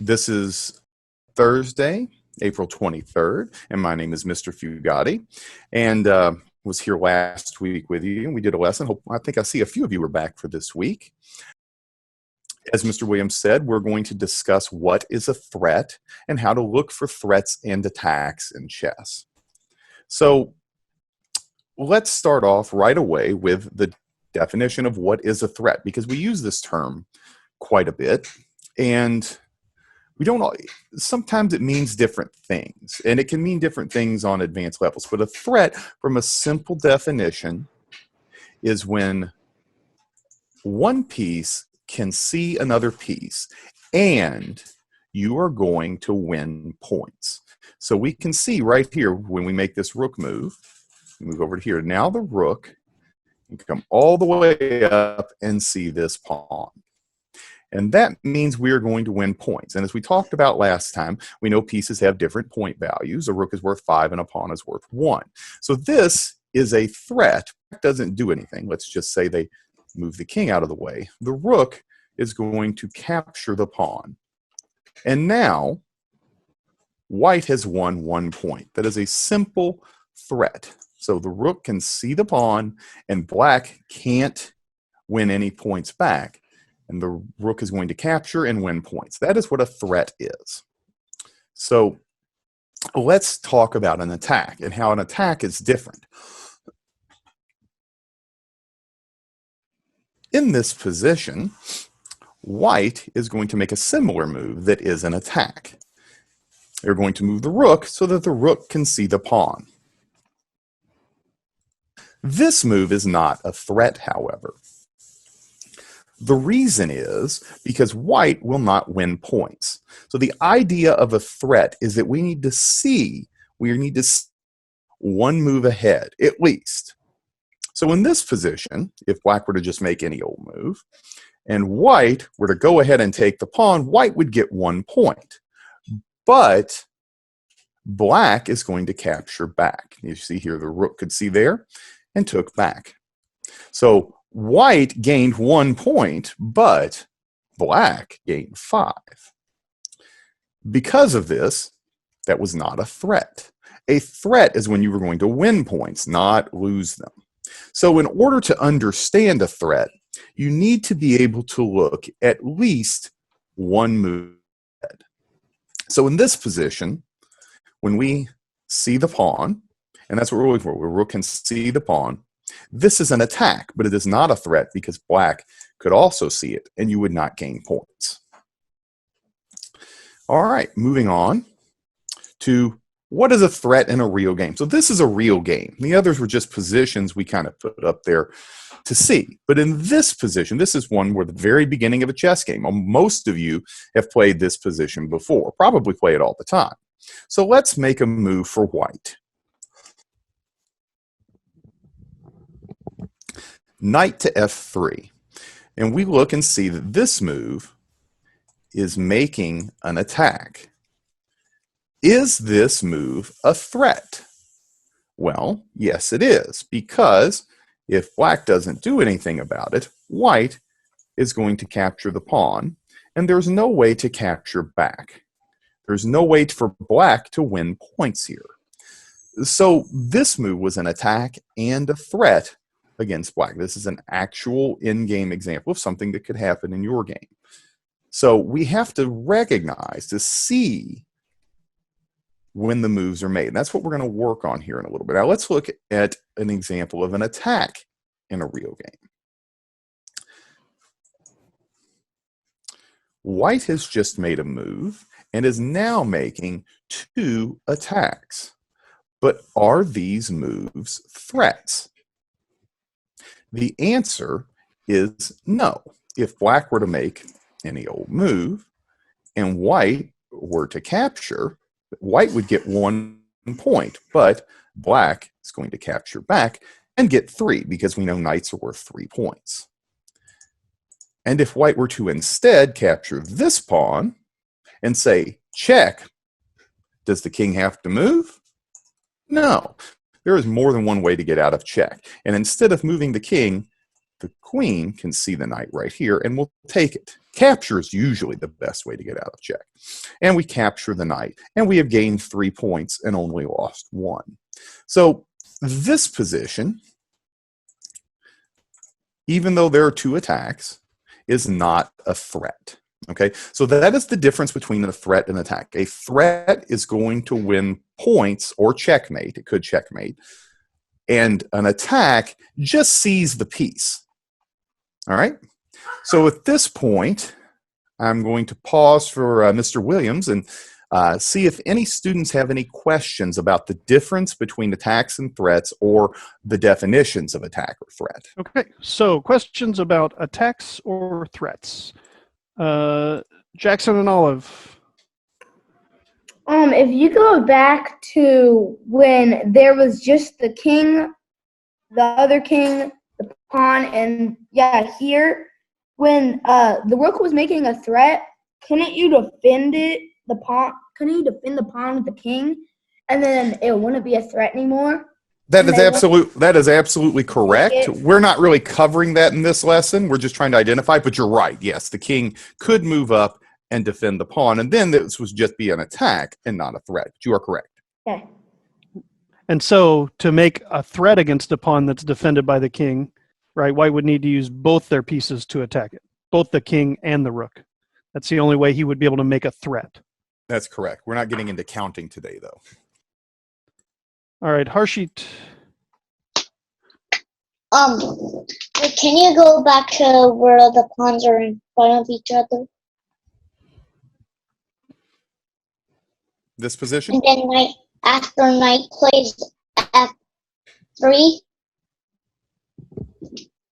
This is Thursday, April 23rd, and my name is Mr. Fugatte, and was here last week with you, and we did a lesson. I think I see a few of you are back for this week. As Mr. Williams said, we're going to discuss what is a threat and how to look for threats and attacks in chess. So let's start off right away with the definition of what is a threat, because we use this term quite a bit, and we don't all, sometimes it means different things, and it can mean different things on advanced levels. But a threat, from a simple definition, is when one piece can see another piece and you are going to win points. So we can see right here when we make this rook move over to here. Now the rook can come all the way up and see this pawn. And that means we're going to win points. And as we talked about last time, we know pieces have different point values. A rook is worth 5 and a pawn is worth 1. So this is a threat. It doesn't do anything. Let's just say they move the king out of the way. The rook is going to capture the pawn. And now white has won 1 point. That is a simple threat. So the rook can see the pawn and black can't win any points back. And the rook is going to capture and win points. That is what a threat is. So let's talk about an attack and how an attack is different. In this position, white is going to make a similar move that is an attack. They're going to move the rook so that the rook can see the pawn. This move is not a threat, however. The reason is because white will not win points. So the idea of a threat is that we need to see one move ahead, at least. So in this position, if black were to just make any old move, and white were to go ahead and take the pawn, white would get 1 point. But black is going to capture back. You see here, the rook could see there and took back. So white gained 1 point, but black gained 5. Because of this, that was not a threat. A threat is when you were going to win points, not lose them. So in order to understand a threat, you need to be able to look at least one move ahead. So in this position, when we see the pawn, and that's what we're looking for, where rook can see the pawn, this is an attack, but it is not a threat because black could also see it, and you would not gain points. All right, moving on to what is a threat in a real game. So this is a real game. The others were just positions we kind of put up there to see. But in this position, this is one where the very beginning of a chess game. Most of you have played this position before, probably play it all the time. So let's make a move for white. Knight to f3. And we look and see that this move is making an attack. Is this move a threat? Well, yes, it is, because if black doesn't do anything about it, white is going to capture the pawn, and there's no way to capture back. There's no way for black to win points here. So this move was an attack and a threat against black. This is an actual in-game example of something that could happen in your game. So we have to recognize, to see when the moves are made. And that's what we're going to work on here in a little bit. Now let's look at an example of an attack in a real game. White has just made a move and is now making 2 attacks. But are these moves threats? The answer is no. If black were to make any old move and white were to capture, white would get 1 point, but black is going to capture back and get 3 because we know knights are worth 3 points. And if white were to instead capture this pawn and say, check, does the king have to move? No. There is more than one way to get out of check. And instead of moving the king, the queen can see the knight right here and will take it. Capture is usually the best way to get out of check. And we capture the knight, and we have gained 3 points and only lost 1. So this position, even though there are 2 attacks, is not a threat. Okay, so that is the difference between a threat and attack. A threat is going to win points or checkmate. It could checkmate. And an attack just sees the piece. All right, so at this point, I'm going to pause for Mr. Williams and see if any students have any questions about the difference between attacks and threats, or the definitions of attack or threat. Okay, so questions about attacks or threats. Jackson and Olive. If you go back to when there was just the king, the other king, the pawn, and here, when the rook was making a threat, couldn't you defend it, the pawn? Couldn't you defend the pawn with the king, and then it wouldn't be a threat anymore? That is absolutely correct. We're not really covering that in this lesson. We're just trying to identify, but you're right. Yes, the king could move up and defend the pawn, and then this would just be an attack and not a threat. But you are correct. Okay. And so to make a threat against a pawn that's defended by the king, right, White would need to use both their pieces to attack it, both the king and the rook. That's the only way he would be able to make a threat. That's correct. We're not getting into counting today, though. All right, Harshit. Can you go back to where the pawns are in front of each other? This position? And then after knight plays F3,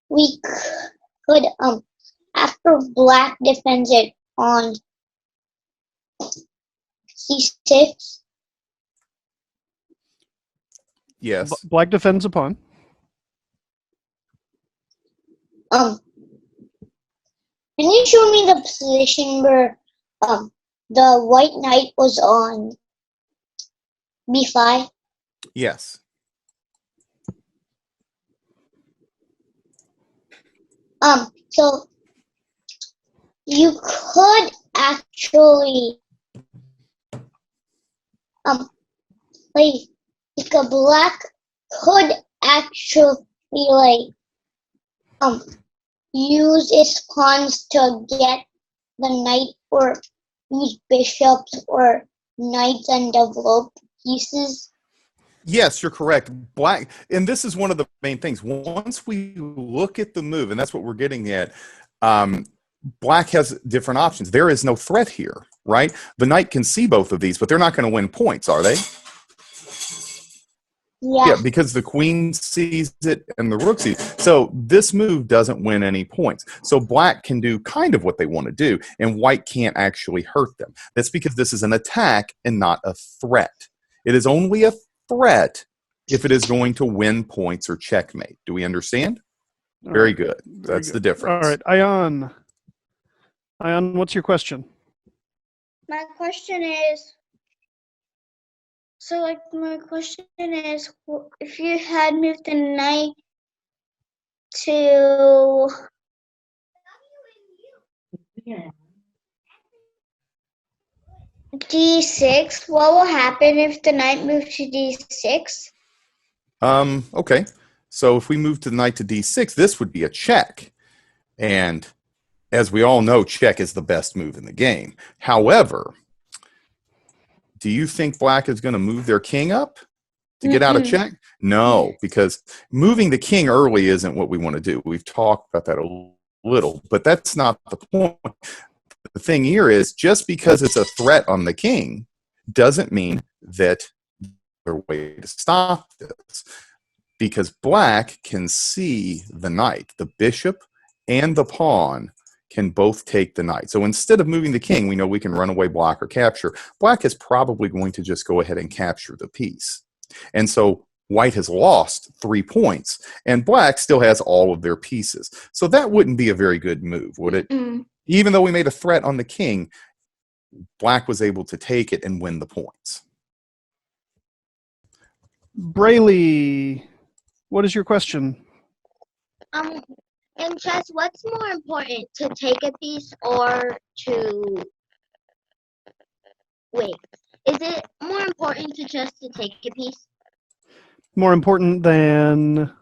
we could, after black defends it on C6. Yes. Black defends a pawn. Can you show me the position where the white knight was on B5? Yes. So you could actually like a black could actually use its pawns to get the knight, or use bishops or knights and develop pieces. Yes, you're correct. Black, and this is one of the main things. Once we look at the move, and that's what we're getting at, black has different options. There is no threat here, right? The knight can see both of these, but they're not going to win points, are they? Yeah, because the queen sees it and the rook sees it. So this move doesn't win any points. So black can do kind of what they want to do, and white can't actually hurt them. That's because this is an attack and not a threat. It is only a threat if it is going to win points or checkmate. Do we understand? Very good. That's the difference. All right, Ayan. Ayan, what's your question? My question is, if you had moved the knight to D6, what will happen if the knight moves to D6? Okay. So if we move the knight to D6, this would be a check. And as we all know, check is the best move in the game. However, do you think black is going to move their king up to get out of check? No, because moving the king early isn't what we want to do. We've talked about that a little, but that's not the point. The thing here is, just because it's a threat on the king doesn't mean that there's a way to stop this, because black can see the knight. The bishop and the pawn can both take the knight. So instead of moving the king, we know we can run away, block, or capture. Black is probably going to just go ahead and capture the piece. And so white has lost 3 points, and black still has all of their pieces. So that wouldn't be a very good move, would it? Even though we made a threat on the king, black was able to take it and win the points. Braley, what is your question? In chess, what's more important, to take a piece or to wait? Is it more important to just to take a piece? More important Than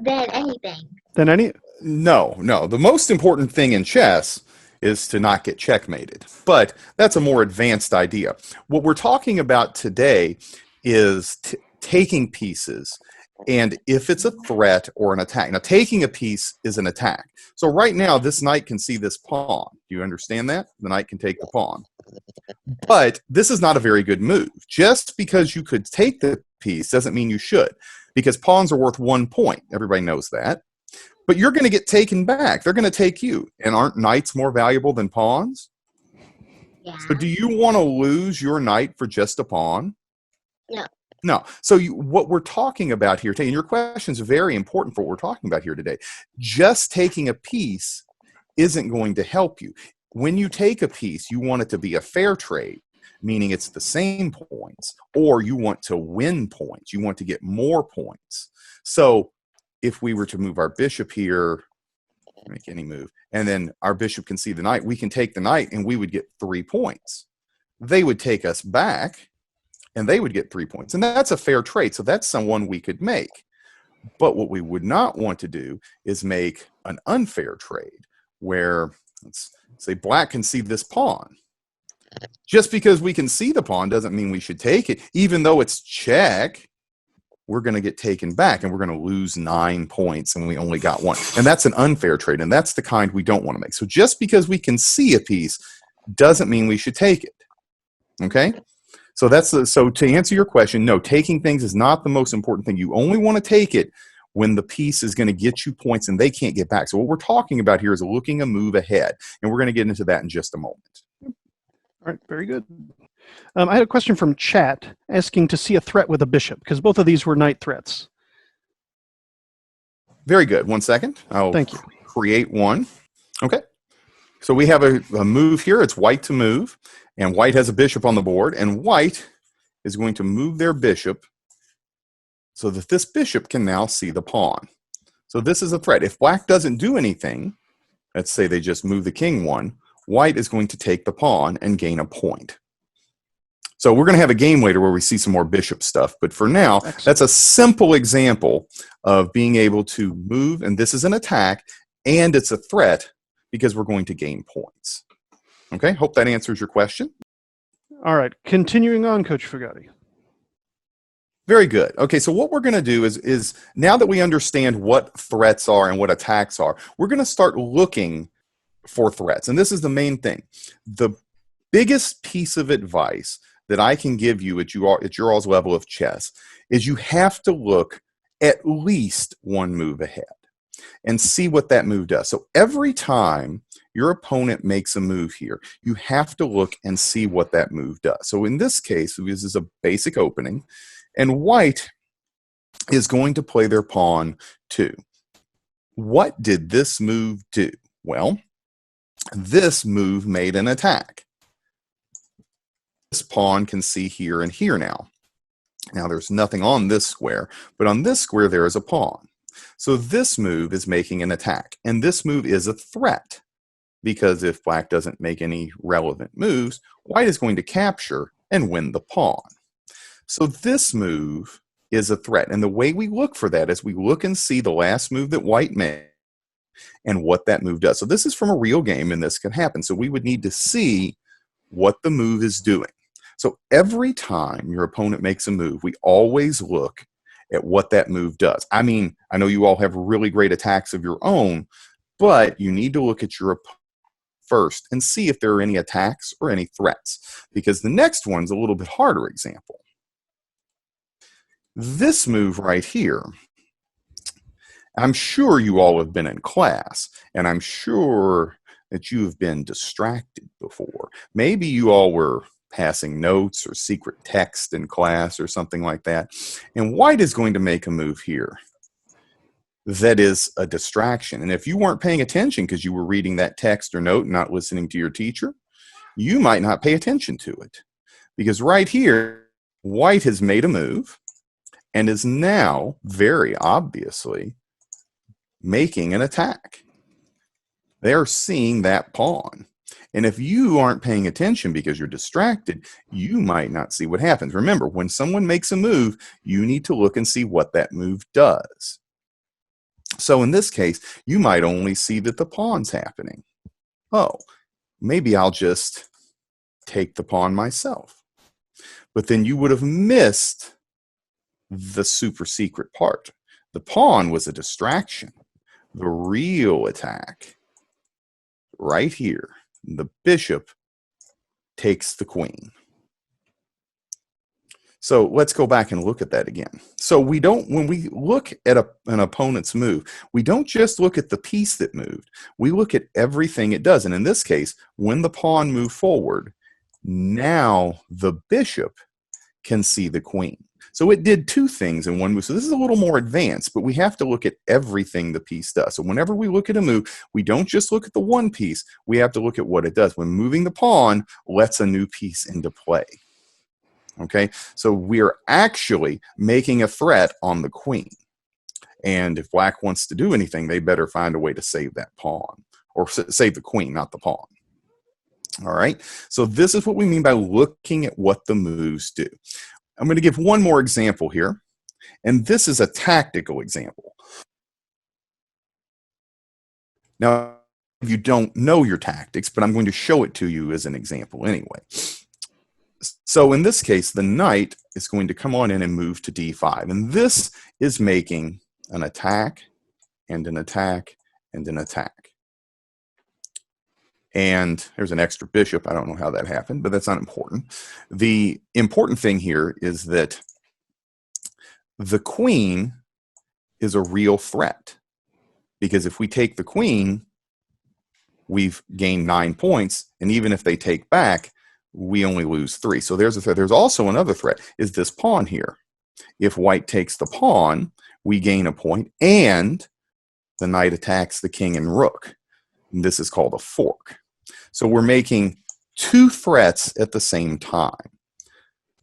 anything. than any. No, no. The most important thing in chess is to not get checkmated. But that's a more advanced idea. What we're talking about today is taking pieces, and if it's a threat or an attack. Now, taking a piece is an attack. So right now, this knight can see this pawn. Do you understand that? The knight can take the pawn. But this is not a very good move. Just because you could take the piece doesn't mean you should, because pawns are worth 1 point. Everybody knows that. But you're going to get taken back. They're going to take you. And aren't knights more valuable than pawns? Yeah. So do you want to lose your knight for just a pawn? No. No. So what we're talking about here today, and your question is very important for what we're talking about here today, just taking a piece isn't going to help you. When you take a piece, you want it to be a fair trade, meaning it's the same points, or you want to win points. You want to get more points. So if we were to move our bishop here, make any move, and then our bishop can see the knight, we can take the knight and we would get 3 points. They would take us back and they would get 3 points. And that's a fair trade. So that's someone we could make. But what we would not want to do is make an unfair trade where, let's say, black can see this pawn. Just because we can see the pawn doesn't mean we should take it. Even though it's check, we're going to get taken back and we're going to lose 9 points and we only got 1. And that's an unfair trade, and that's the kind we don't want to make. So just because we can see a piece doesn't mean we should take it. Okay? So so to answer your question, no, taking things is not the most important thing. You only want to take it when the piece is going to get you points and they can't get back. So what we're talking about here is looking a move ahead, and we're going to get into that in just a moment. All right, very good. I had a question from chat asking to see a threat with a bishop, because both of these were knight threats. Very good. 1 second. I'll Thank you. create one. Okay. So we have a move here. It's white to move, and white has a bishop on the board, and white is going to move their bishop so that this bishop can now see the pawn. So this is a threat. If black doesn't do anything, let's say they just move the king 1, white is going to take the pawn and gain a point. So we're going to have a game later where we see some more bishop stuff. But for now, Excellent. That's a simple example of being able to move, and this is an attack, and it's a threat because we're going to gain points. Okay, hope that answers your question. All right, continuing on, Coach Fugatte. Very good. Okay, so what we're going to do is now that we understand what threats are and what attacks are, we're going to start looking for threats. And this is the main thing. The biggest piece of advice that I can give you at your all's level of chess is you have to look at least 1 move ahead and see what that move does. So every time your opponent makes a move here, you have to look and see what that move does. So in this case, this is a basic opening, and white is going to play their pawn 2. What did this move do? Well, this move made an attack. This pawn can see here and here now. Now there's nothing on this square, but on this square there is a pawn. So this move is making an attack, and this move is a threat, because if black doesn't make any relevant moves, white is going to capture and win the pawn. So this move is a threat, and the way we look for that is we look and see the last move that white made and what that move does. So this is from a real game, and this can happen. So we would need to see what the move is doing. So every time your opponent makes a move, we always look at what that move does. I mean, I know you all have really great attacks of your own, but you need to look at your opponent first and see if there are any attacks or any threats, because the next one's a little bit harder example. This move right here, I'm sure you all have been in class, and I'm sure that you've been distracted before. Maybe you all were passing notes or secret text in class or something like that, and white is going to make a move here that is a distraction. And if you weren't paying attention because you were reading that text or note and not listening to your teacher, you might not pay attention to it, because right here white has made a move and is now very obviously making an attack. They're seeing that pawn. And if you aren't paying attention because you're distracted, you might not see what happens. Remember, when someone makes a move, you need to look and see what that move does. So in this case, you might only see that the pawn's happening. Oh, maybe I'll just take the pawn myself. But then you would have missed the super secret part. The pawn was a distraction. The real attack, right here, the bishop takes the queen. So let's go back and look at that again. So we don't, when we look at an opponent's move, we don't just look at the piece that moved. We look at everything it does. And in this case, when the pawn moved forward, now the bishop can see the queen. So it did two things in one move. So this is a little more advanced, but we have to look at everything the piece does. So whenever we look at a move, we don't just look at the one piece. We have to look at what it does. When moving the pawn lets a new piece into play. Okay, so we're actually making a threat on the queen. And if black wants to do anything, they better find a way to save that pawn, or save the queen, not the pawn. All right, so this is what we mean by looking at what the moves do. I'm going to give one more example here, and this is a tactical example. Now, you don't know your tactics, but I'm going to show it to you as an example anyway. So in this case, the knight is going to come on in and move to d5. And this is making an attack and an attack and an attack. And there's an extra bishop. I don't know how that happened, but that's not important. The important thing here is that the queen is a real threat. Because if we take the queen, we've gained 9 points. And even if they take back, we only lose 3. So there's a threat. There's also another threat, is this pawn here. If white takes the pawn, we gain a point, and the knight attacks the king and rook. And this is called a fork. So we're making 2 threats at the same time.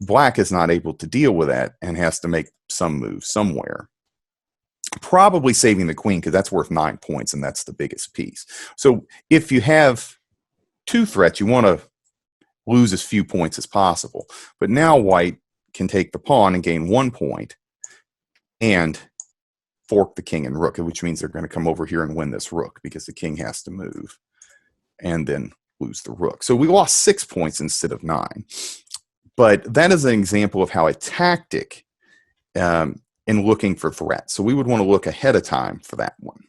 Black is not able to deal with that and has to make some move somewhere. Probably saving the queen, because that's worth 9 points, and that's the biggest piece. So if you have 2 threats, you want to lose as few points as possible. But now white can take the pawn and gain 1 point and fork the king and rook, which means they're going to come over here and win this rook because the king has to move and then lose the rook. So we lost 6 points instead of 9. But that is an example of how a tactic in looking for threats. So we would want to look ahead of time for that one.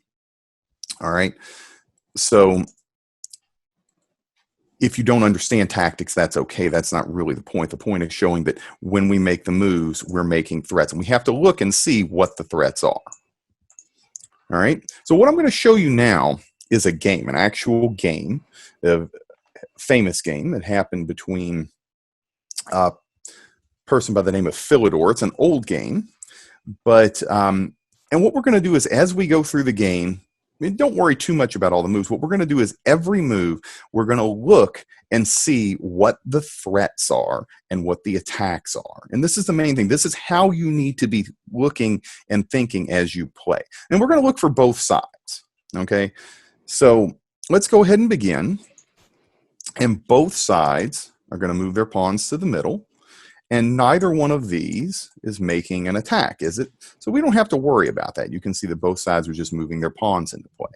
All right. So if you don't understand tactics, that's okay. That's not really the point. The point is showing that when we make the moves, we're making threats. And we have to look and see what the threats are. All right. So what I'm going to show you now is a game, an actual game, a famous game that happened between a person by the name of Philidor. It's an old game. But, and what we're going to do is, as we go through the game, don't worry too much about all the moves. What we're going to do is every move, we're going to look and see what the threats are and what the attacks are. And this is the main thing. This is how you need to be looking and thinking as you play. And we're going to look for both sides. Okay, so let's go ahead and begin. And both sides are going to move their pawns to the middle. And neither one of these is making an attack, is it? So we don't have to worry about that. You can see that both sides are just moving their pawns into play.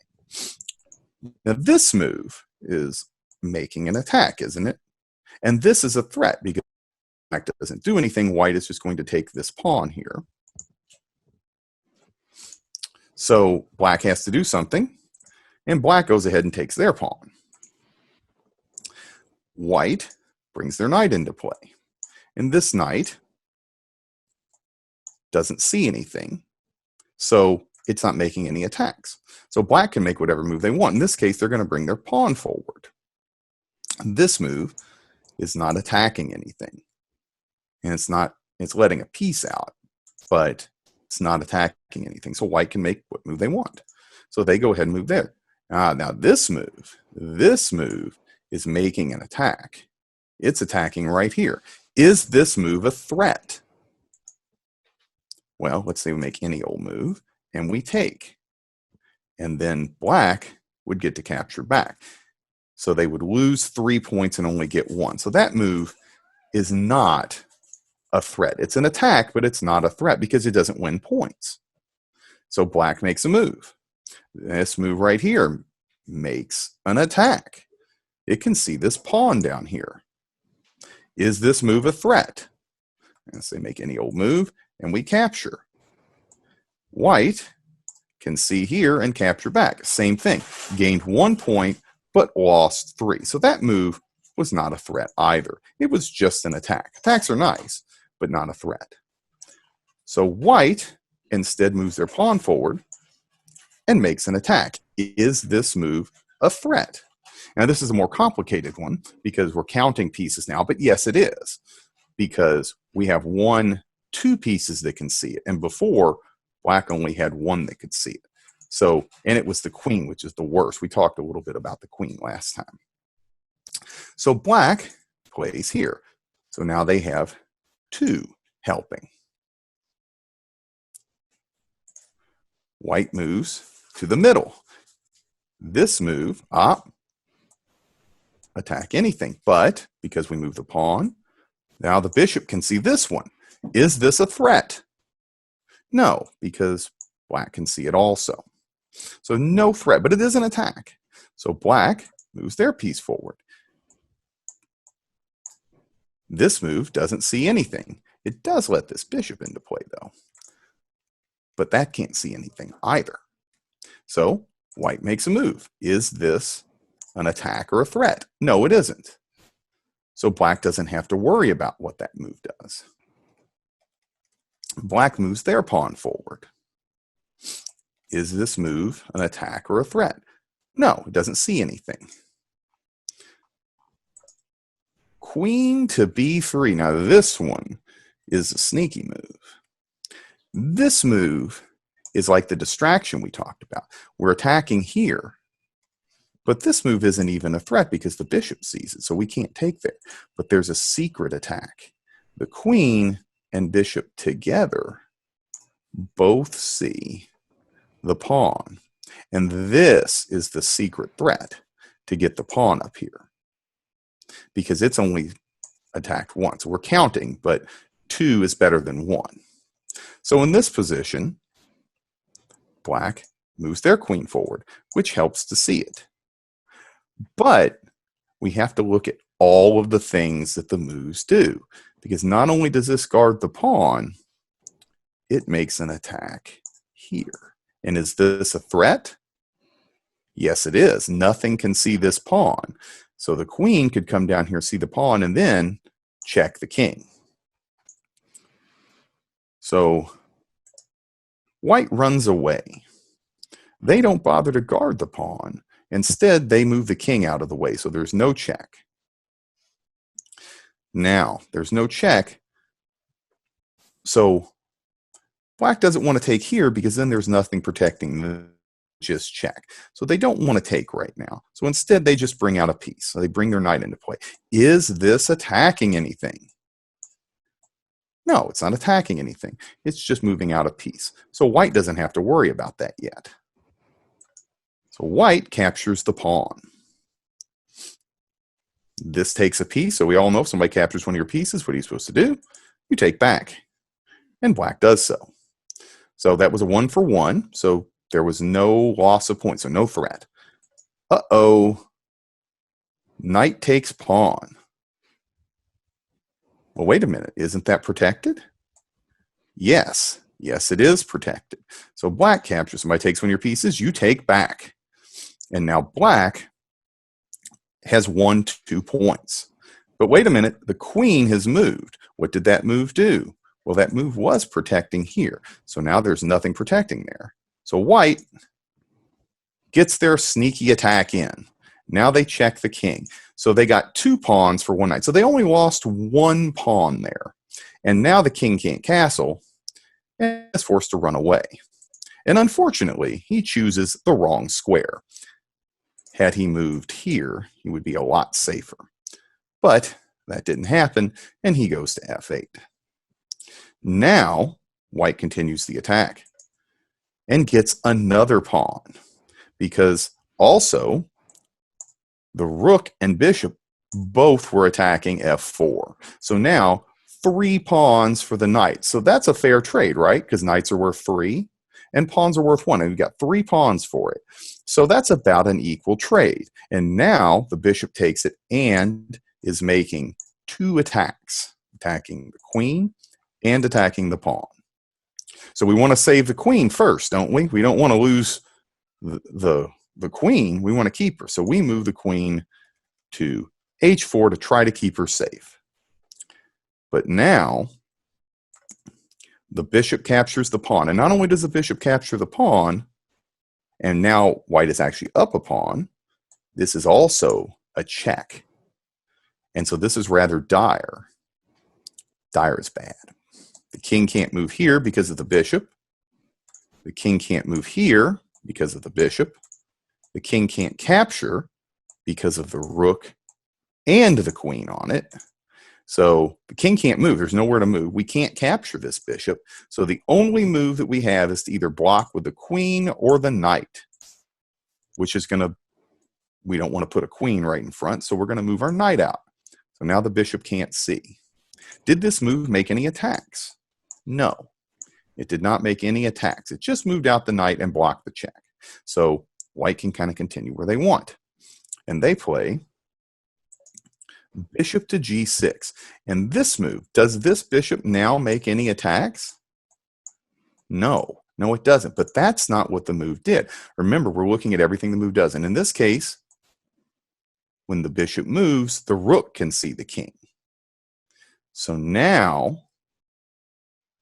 Now this move is making an attack, isn't it? And this is a threat because black doesn't do anything. White is just going to take this pawn here. So black has to do something, and black goes ahead and takes their pawn. White brings their knight into play. And this knight doesn't see anything, so it's not making any attacks. So black can make whatever move they want. In this case, they're going to bring their pawn forward. This move is not attacking anything. And it's letting a piece out, but it's not attacking anything. So white can make what move they want. So they go ahead and move there. Now this move is making an attack. It's attacking right here. Is this move a threat? Well, let's say we make any old move, and we take. and then black would get to capture back. So they would lose 3 points and only get 1. So that move is not a threat. It's an attack, but it's not a threat because it doesn't win points. So black makes a move. This move right here makes an attack. It can see this pawn down here. Is this move a threat? And so they make any old move, and we capture. White can see here and capture back. Same thing. Gained 1 point, but lost 3. So that move was not a threat either. It was just an attack. Attacks are nice, but not a threat. So white instead moves their pawn forward and makes an attack. Is this move a threat? Now this is a more complicated one because we're counting pieces now, but yes, it is, because we have 2 pieces that can see it, and before black only had 1 that could see it. So, and it was the queen, which is the worst. We talked a little bit about the queen last time. So black plays here. So now they have 2 helping. White moves to the middle. This move, attack anything, but because we move the pawn, now the bishop can see this one. Is this a threat? No, because black can see it also. So no threat, but it is an attack. So black moves their piece forward. This move doesn't see anything. It does let this bishop into play, though. But that can't see anything either. So white makes a move. Is this an attack or a threat? No, it isn't. So black doesn't have to worry about what that move does. Black moves their pawn forward. Is this move an attack or a threat? No, it doesn't see anything. Queen to b3. Now this one is a sneaky move. This move is like the distraction we talked about. We're attacking here, but this move isn't even a threat because the bishop sees it, so we can't take there. But there's a secret attack. The queen and bishop together both see the pawn, and this is the secret threat to get the pawn up here because it's only attacked once. We're counting, but 2 is better than 1. So in this position, black moves their queen forward, which helps to see it. But we have to look at all of the things that the moves do, because not only does this guard the pawn, it makes an attack here. And is this a threat? Yes, it is. Nothing can see this pawn. So the queen could come down here, see the pawn, and then check the king. So white runs away. They don't bother to guard the pawn. Instead, they move the king out of the way, so there's no check. Now, there's no check, so black doesn't want to take here because then there's nothing protecting the just check. So they don't want to take right now. So instead, they just bring out a piece. So they bring their knight into play. Is this attacking anything? No, it's not attacking anything. It's just moving out a piece. So white doesn't have to worry about that yet. So white captures the pawn. This takes a piece, so we all know if somebody captures one of your pieces, what are you supposed to do? You take back. And black does so. So that was a 1-for-1, so there was no loss of points, so no threat. Uh-oh. Knight takes pawn. Well, wait a minute. Isn't that protected? Yes. Yes, it is protected. So black captures. Somebody takes one of your pieces, you take back. And now black has 2 points. But wait a minute. The queen has moved. What did that move do? Well, that move was protecting here. So now there's nothing protecting there. So white gets their sneaky attack in. Now they check the king. So they got 2 pawns for 1 knight. So they only lost 1 pawn there. And now the king can't castle and is forced to run away. And unfortunately, he chooses the wrong square. Had he moved here, he would be a lot safer. But that didn't happen, and he goes to f8. Now, white continues the attack and gets another pawn. because also the rook and bishop both were attacking f4. So now 3 pawns for the knight. So that's a fair trade, right? Because knights are worth 3 and pawns are worth 1. And we've got 3 pawns for it. So that's about an equal trade. And now the bishop takes it and is making 2 attacks, attacking the queen and attacking the pawn. So we want to save the queen first, don't we? We don't want to lose the queen. We want to keep her. So we move the queen to h4 to try to keep her safe. But now the bishop captures the pawn. And not only does the bishop capture the pawn, and now white is actually up a pawn, this is also a check. And so this is rather dire. Dire is bad. The king can't move here because of the bishop. The king can't move here because of the bishop. The king can't capture because of the rook and the queen on it. So the king can't move. There's nowhere to move. We can't capture this bishop. So the only move that we have is to either block with the queen or the knight, which is going to, we don't want to put a queen right in front, so we're going to move our knight out. So now the bishop can't see. Did this move make any attacks? No, it did not make any attacks. It just moved out the knight and blocked the check. So white can kind of continue where they want. And they play bishop to g6. And this move, does this bishop now make any attacks? No, it doesn't. But that's not what the move did. Remember, we're looking at everything the move does. And in this case, when the bishop moves, the rook can see the king. So now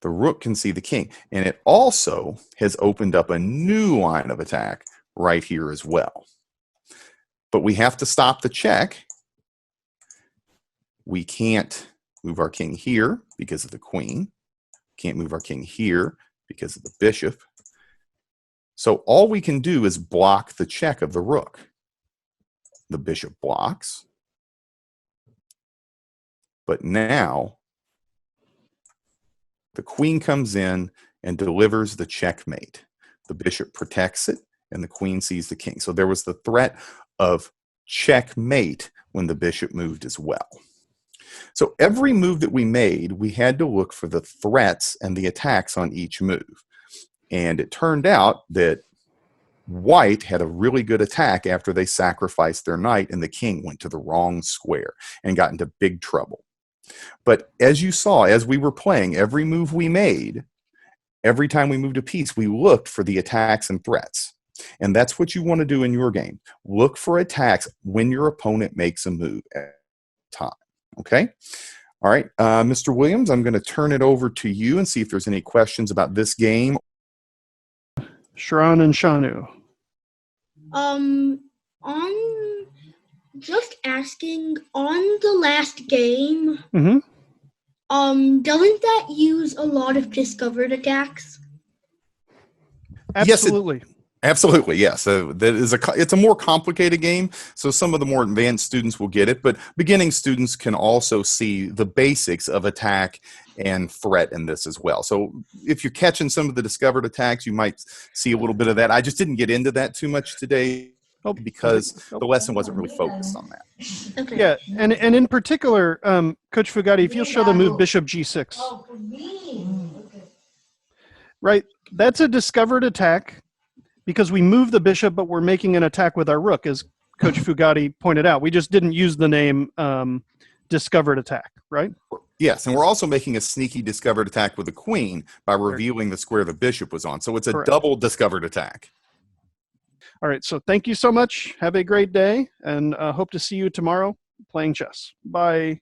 the rook can see the king. And it also has opened up a new line of attack right here as well. But we have to stop the check. We can't move our king here because of the queen. Can't move our king here because of the bishop. So all we can do is block the check of the rook. The bishop blocks. But now the queen comes in and delivers the checkmate. The bishop protects it and the queen sees the king. So there was the threat of checkmate when the bishop moved as well. So every move that we made, we had to look for the threats and the attacks on each move. And it turned out that white had a really good attack after they sacrificed their knight and the king went to the wrong square and got into big trouble. But as you saw, as we were playing, every move we made, every time we moved a piece, we looked for the attacks and threats. And that's what you want to do in your game. Look for attacks when your opponent makes a move at a time. Okay? All right, Mr. Williams, I'm going to turn it over to you and see if there's any questions about this game. Sharon and Shanu. On just asking on the last game, doesn't that use a lot of discovered attacks? Absolutely. Absolutely, yes. It's a more complicated game, so some of the more advanced students will get it, but beginning students can also see the basics of attack and threat in this as well. So if you're catching some of the discovered attacks, you might see a little bit of that. I just didn't get into that too much today because the lesson wasn't really focused on that. Okay. Yeah, and in particular, Coach Fugatte, if you'll show the move bishop g6. Right, that's a discovered attack because we move the bishop, but we're making an attack with our rook, as Coach Fugatte pointed out. We just didn't use the name discovered attack, right? Yes, and we're also making a sneaky discovered attack with the queen by revealing the square the bishop was on. So it's a double discovered attack. All right, so thank you so much. Have a great day, and hope to see you tomorrow playing chess. Bye.